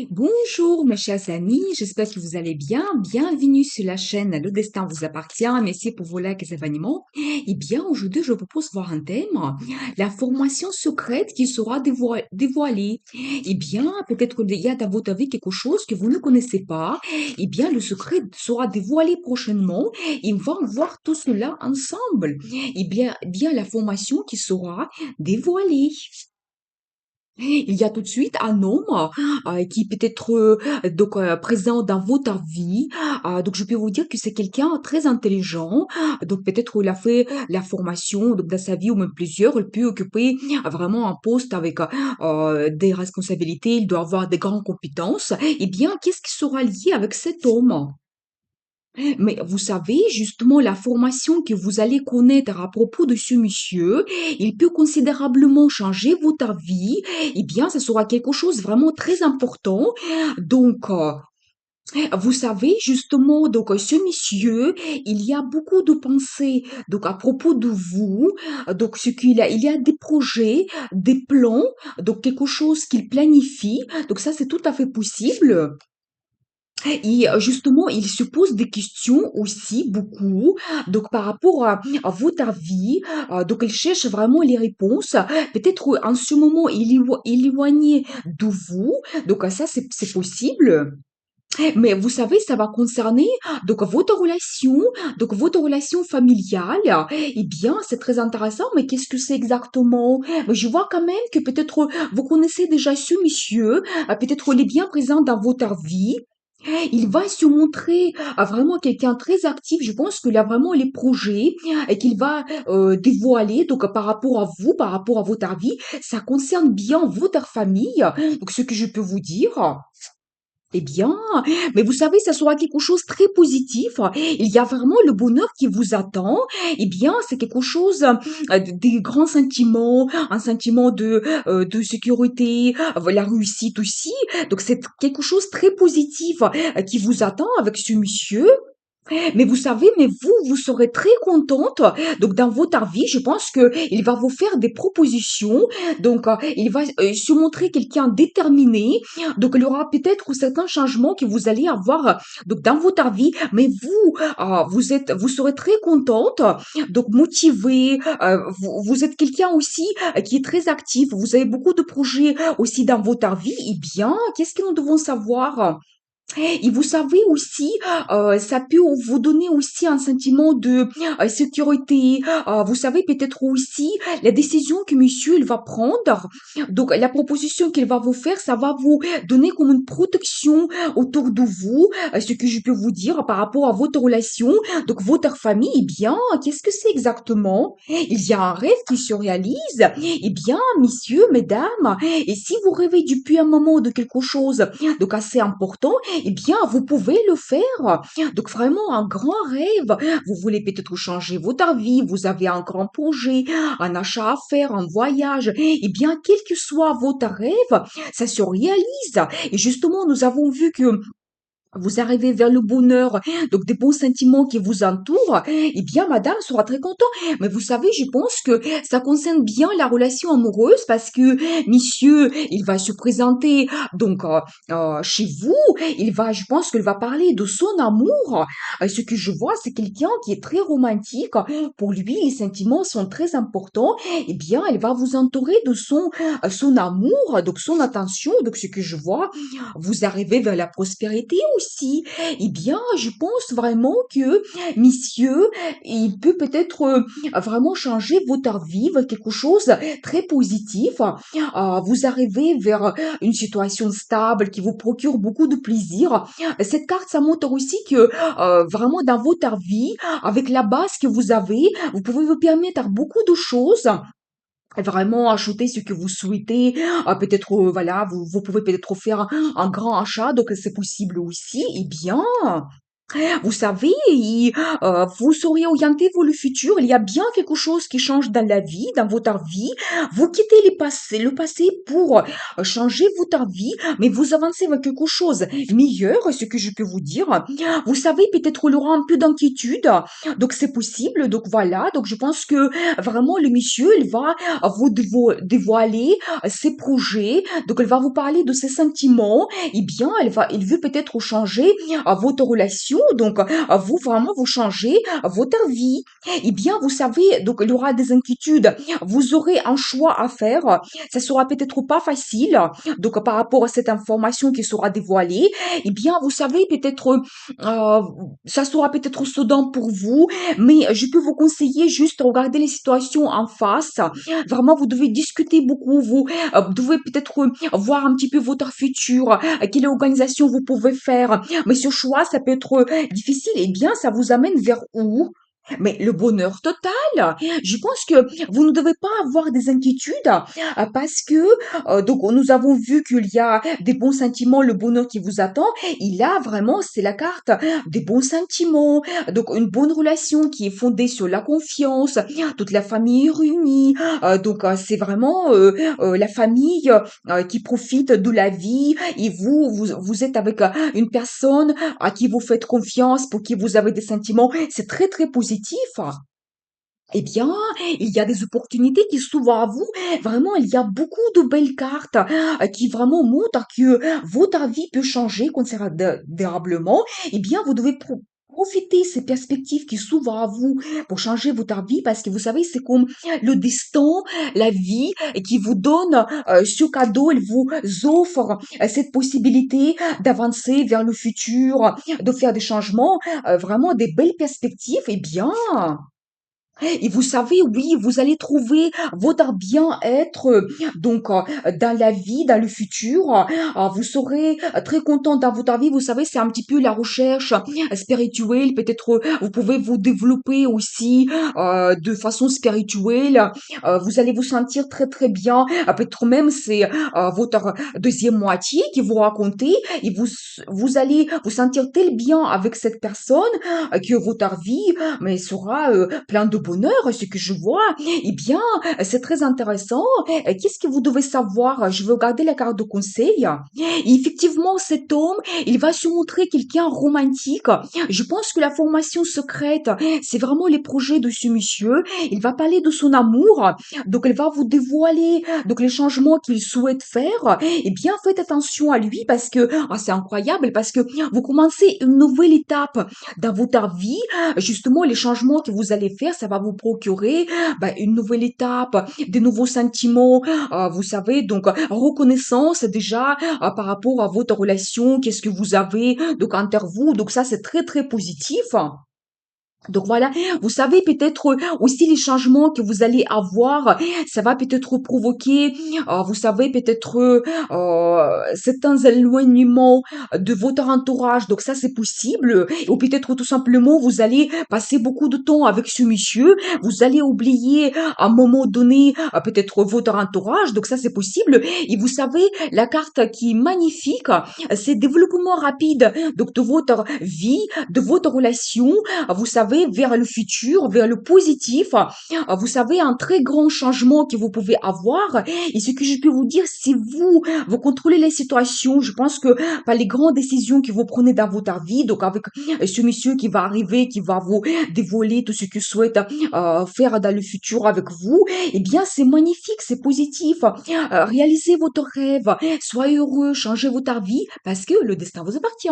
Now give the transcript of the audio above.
Bonjour mes chers amis, j'espère que vous allez bien. Bienvenue sur la chaîne Le Destin vous appartient. Merci pour vos likes et abonnements. Eh bien, aujourd'hui, je propose voir un thème, la formation secrète qui sera dévoilée. Eh bien, peut-être qu'il y a dans votre vie quelque chose que vous ne connaissez pas. Eh bien, le secret sera dévoilé prochainement et on va voir tout cela ensemble. Eh bien, la formation qui sera dévoilée. Il y a tout de suite un homme qui peut être présent dans votre vie. Donc je peux vous dire que c'est quelqu'un très intelligent. Donc peut-être il a fait la formation donc dans sa vie ou même plusieurs. Il peut occuper vraiment un poste avec des responsabilités. Il doit avoir des grandes compétences. Eh bien, qu'est-ce qui sera lié avec cet homme? Mais vous savez, justement, la formation que vous allez connaître à propos de ce monsieur, il peut considérablement changer votre vie. Eh bien, ce sera quelque chose vraiment très important. Donc, vous savez, justement, donc, ce monsieur, il y a beaucoup de pensées, donc, à propos de vous. Donc, ce qu'il a, il y a des projets, des plans, donc, quelque chose qu'il planifie. Donc, ça, c'est tout à fait possible. Et justement, il se pose des questions aussi beaucoup, donc par rapport à votre vie, donc il cherche vraiment les réponses. Peut-être en ce moment, il est éloigné de vous, donc ça c'est possible. Mais vous savez, ça va concerner donc votre relation familiale. Eh bien, c'est très intéressant, mais qu'est-ce que c'est exactement? Mais je vois quand même que peut-être vous connaissez déjà ce monsieur, peut-être il est bien présent dans votre vie. Il va se montrer vraiment quelqu'un très actif. Je pense qu'il a vraiment les projets et qu'il va dévoiler donc par rapport à vous, par rapport à votre vie. Ça concerne bien votre famille. Donc ce que je peux vous dire. Eh bien, mais vous savez, ça sera quelque chose de très positif. Il y a vraiment le bonheur qui vous attend. Eh bien, c'est quelque chose, des grands sentiments, un sentiment de sécurité, la réussite aussi. Donc, c'est quelque chose de très positif qui vous attend avec ce monsieur. Mais vous savez, mais vous serez très contente. Donc, dans votre vie, je pense que il va vous faire des propositions. Donc, il va se montrer quelqu'un déterminé. Donc, il y aura peut-être certains changements que vous allez avoir donc dans votre vie. Mais vous, vous serez très contente. Donc, motivée. Vous êtes quelqu'un aussi qui est très actif. Vous avez beaucoup de projets aussi dans votre vie. Eh bien, qu'est-ce que nous devons savoir? Et vous savez aussi, ça peut vous donner aussi un sentiment de sécurité. Vous savez peut-être aussi la décision que monsieur il va prendre. Donc la proposition qu'il va vous faire, ça va vous donner comme une protection autour de vous. Ce que je peux vous dire par rapport à votre relation, donc votre famille. Eh bien, qu'est-ce que c'est exactement? Il y a un rêve qui se réalise. Eh bien, messieurs, mesdames, et si vous rêvez depuis un moment de quelque chose donc assez important, eh bien, vous pouvez le faire. Donc vraiment un grand rêve. Vous voulez peut-être changer votre vie, vous avez un grand projet, un achat à faire, un voyage. Eh bien, quel que soit votre rêve, ça se réalise. Et justement, nous avons vu que vous arrivez vers le bonheur, donc des bons sentiments qui vous entourent, eh bien, madame sera très contente. Mais vous savez, je pense que ça concerne bien la relation amoureuse parce que monsieur, il va se présenter donc chez vous, je pense qu'il va parler de son amour. Ce que je vois, c'est quelqu'un qui est très romantique. Pour lui, les sentiments sont très importants. Eh bien, elle va vous entourer de son amour, donc son attention. Donc, ce que je vois, vous arrivez vers la prospérité aussi. Eh bien, je pense vraiment que, monsieur, il peut peut-être vraiment changer votre vie vers quelque chose de très positif. Vous arrivez vers une situation stable qui vous procure beaucoup de plaisir. Cette carte, ça montre aussi que vraiment dans votre vie, avec la base que vous avez, vous pouvez vous permettre beaucoup de choses. Vraiment acheter ce que vous souhaitez, peut-être voilà, vous pouvez peut-être faire un grand achat, donc c'est possible aussi. Eh bien, Vous savez, vous seriez orienté vers le futur. Il y a bien quelque chose qui change dans la vie, dans votre vie. Vous quittez le passé pour changer votre vie, mais vous avancez vers quelque chose meilleur, ce que je peux vous dire. Vous savez, peut-être il aura un peu d'inquiétude, donc c'est possible. Donc voilà, donc je pense que vraiment le monsieur, il va vous dévoiler ses projets. Donc il va vous parler de ses sentiments. Eh bien, il veut peut-être changer à votre relation, donc vous vraiment vous changez votre vie. Eh bien, vous savez, donc il y aura des inquiétudes. Vous aurez un choix à faire. Ça sera peut-être pas facile. Donc par rapport à cette information qui sera dévoilée, eh bien, vous savez peut-être euh, ça sera peut-être soudain pour vous, mais je peux vous conseiller juste regarder les situations en face. Vraiment, vous devez discuter beaucoup. Vous devez peut-être voir un petit peu votre futur, quelle organisation vous pouvez faire. Mais ce choix, ça peut être difficile. Eh bien, ça vous amène vers où? Mais le bonheur total. Je pense que vous ne devez pas avoir des inquiétudes parce que donc nous avons vu qu'il y a des bons sentiments, le bonheur qui vous attend. Il a vraiment, c'est la carte des bons sentiments, donc une bonne relation qui est fondée sur la confiance. Toute la famille est réunie, donc c'est vraiment la famille qui profite de la vie. Et vous êtes avec une personne à qui vous faites confiance, pour qui vous avez des sentiments, c'est très très positif. Eh bien, il y a des opportunités qui s'ouvrent à vous. Vraiment, il y a beaucoup de belles cartes qui vraiment montrent que votre vie peut changer considérablement. Eh bien, vous devez profiter ces perspectives qui s'ouvrent à vous pour changer votre vie parce que vous savez, c'est comme le destin, la vie qui vous donne ce cadeau, elle vous offre cette possibilité d'avancer vers le futur, de faire des changements, vraiment des belles perspectives. Eh bien, et vous savez, oui, vous allez trouver votre bien-être donc dans la vie, dans le futur. Vous serez très content dans votre vie. Vous savez, c'est un petit peu la recherche spirituelle. Peut-être vous pouvez vous développer aussi de façon spirituelle. Vous allez vous sentir très très bien. Peut-être même c'est votre deuxième moitié qui vous racontez et vous allez vous sentir tel bien avec cette personne que votre vie mais sera plein de bonheur, ce que je vois. Eh bien, c'est très intéressant. Qu'est-ce que vous devez savoir? Je vais regarder la carte de conseil. Et effectivement, cet homme, il va se montrer quelqu'un romantique. Je pense que la formation secrète, c'est vraiment les projets de ce monsieur. Il va parler de son amour. Donc, il va vous dévoiler donc les changements qu'il souhaite faire. Eh bien, faites attention à lui parce que c'est incroyable parce que vous commencez une nouvelle étape dans votre vie. Justement, les changements que vous allez faire, ça va vous procurer une nouvelle étape, des nouveaux sentiments, vous savez, donc reconnaissance déjà par rapport à votre relation, qu'est-ce que vous avez donc entre vous. Donc ça, c'est très, très positif. Donc voilà, vous savez peut-être aussi les changements que vous allez avoir, ça va peut-être provoquer, vous savez peut-être certains éloignements de votre entourage. Donc ça c'est possible. Ou peut-être tout simplement vous allez passer beaucoup de temps avec ce monsieur, vous allez oublier à un moment donné peut-être votre entourage. Donc ça c'est possible. Et vous savez la carte qui est magnifique, c'est développement rapide donc de votre vie, de votre relation vous savez, vers le futur, vers le positif. Vous savez, un très grand changement que vous pouvez avoir. Et ce que je peux vous dire, si vous contrôlez les situations, je pense que par les grandes décisions que vous prenez dans votre vie, donc avec ce monsieur qui va arriver, qui va vous dévoiler tout ce qu'il souhaite faire dans le futur avec vous, eh bien, c'est magnifique, c'est positif. Réalisez votre rêve, soyez heureux, changez votre vie parce que le destin vous appartient.